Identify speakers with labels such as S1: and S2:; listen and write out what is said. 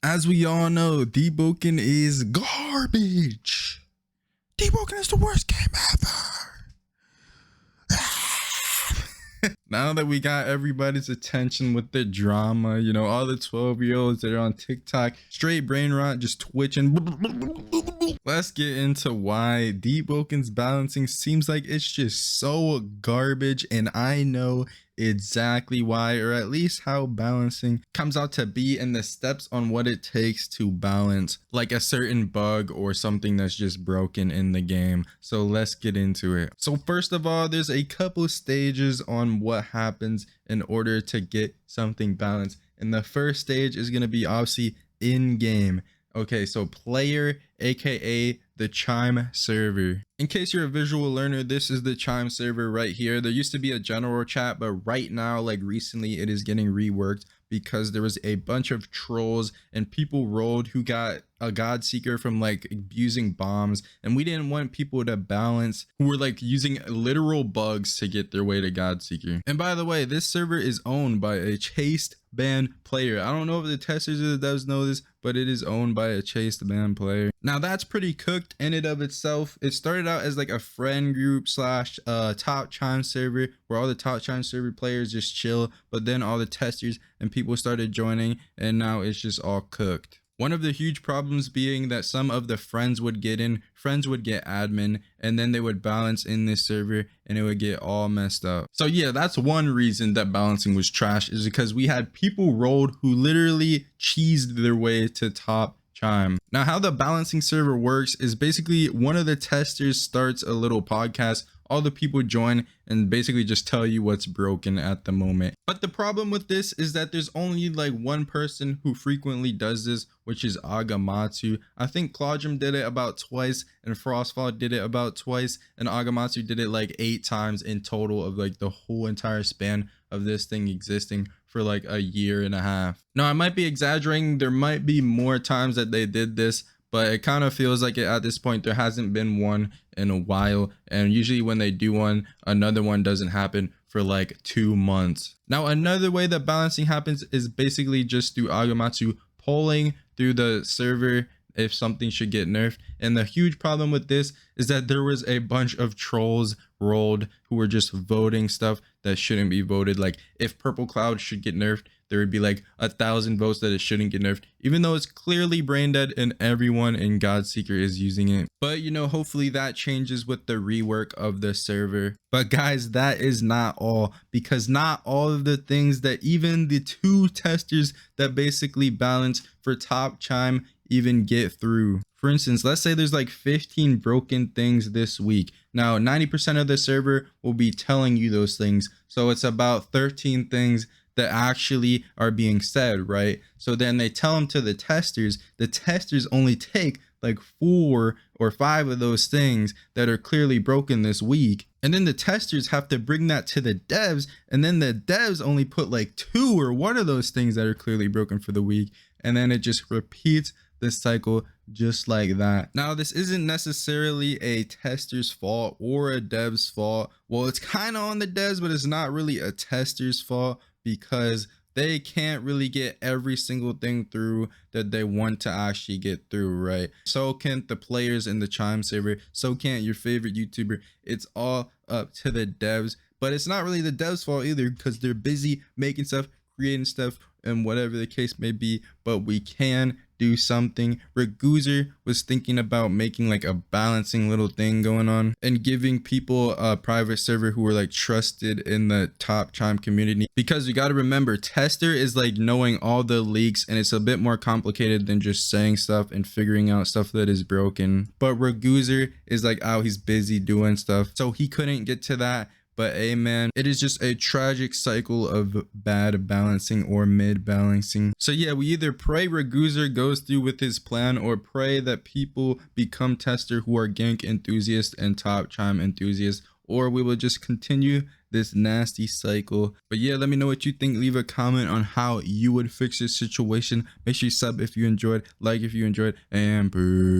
S1: As we all know, deepwoken is garbage. Deepwoken is the worst game ever. Now that we got everybody's attention with the drama, you know, all the 12-year-olds that are on TikTok, straight brain rot, just twitching. Let's get into why deepwoken's balancing seems like it's just so garbage, and I know exactly why, or at least how balancing comes out to be and the steps on what it takes to balance like a certain bug or something that's just broken in the game. So let's get into it. So first of all, there's a couple stages on what happens in order to get something balanced, and the first stage is going to be obviously in game. Okay, so player, aka the Chime server. In case you're a visual learner, this is the Chime server right here. There used to be a general chat, but right now, like recently, it is getting reworked because there was a bunch of trolls and people rolled who got a god seeker from like abusing bombs, and we didn't want people to balance who were like using literal bugs to get their way to god seeker. And by the way, this server is owned by a chased ban player. I don't know if the testers or the devs know this, but it is owned by a chased ban player. Now that's pretty cooked in and of itself. It started out as like a friend group slash top Chime server where all the top Chime server players just chill, but then all the testers and people started joining, and now it's just all cooked. One of the huge problems being that some of the friends would get in, friends would get admin, and then they would balance in this server and it would get all messed up. So yeah, that's one reason that balancing was trash, is because we had people rolled who literally cheesed their way to top Chime. Now how the balancing server works is basically one of the testers starts a little podcast, all the people join and basically just tell you what's broken at the moment. But the problem with this is that there's only like one person who frequently does this, which is Agamatsu. I think Claudrum did it about twice, and Frostfall did it about twice, and Agamatsu did it like 8 times in total of like the whole entire span of this thing existing for like a year and a half. Now I might be exaggerating, there might be more times that they did this, but it kind of feels like at this point there hasn't been one in a while, and usually when they do one, another one doesn't happen for like 2 months. Now another way that balancing happens is basically just through Agamatsu polling through the server if something should get nerfed. And the huge problem with this is that there was a bunch of trolls rolled who were just voting stuff that shouldn't be voted. Like if Purple Cloud should get nerfed, there would be like 1,000 votes that it shouldn't get nerfed, even though it's clearly brain dead and everyone in Godseeker is using it. But you know, hopefully that changes with the rework of the server. But guys, that is not all, because not all of the things that even the 2 testers that basically balance for top Chime even get through. For instance, let's say there's like 15 broken things this week. Now 90% of the server will be telling you those things, so it's about 13 things that actually are being said, right? So then they tell them to the testers only take like 4 or 5 of those things that are clearly broken this week, and then the testers have to bring that to the devs, and then the devs only put like 2 or 1 of those things that are clearly broken for the week, and then it just repeats this cycle just like that. Now this isn't necessarily a tester's fault or a dev's fault. Well, it's kind of on the devs, but it's not really a tester's fault, because they can't really get every single thing through that they want to actually get through, right? So can't the players in the Chime server, so can't your favorite YouTuber. It's all up to the devs, but it's not really the devs' fault either, because they're busy making stuff, creating stuff, and whatever the case may be. But we can do something. Raguzer was thinking about making like a balancing little thing going on and giving people a private server who were like trusted in the top Chime community, because you got to remember, tester is like knowing all the leaks, and it's a bit more complicated than just saying stuff and figuring out stuff that is broken. But Raguzer is like, oh, he's busy doing stuff, so he couldn't get to that. But hey man, it is just a tragic cycle of bad balancing or mid balancing. So yeah, we either pray Raguzer goes through with his plan, or pray that people become tester who are gank enthusiasts and top Chime enthusiasts, or we will just continue this nasty cycle. But yeah, let me know what you think. Leave a comment on how you would fix this situation. Make sure you sub if you enjoyed, like if you enjoyed, and boo.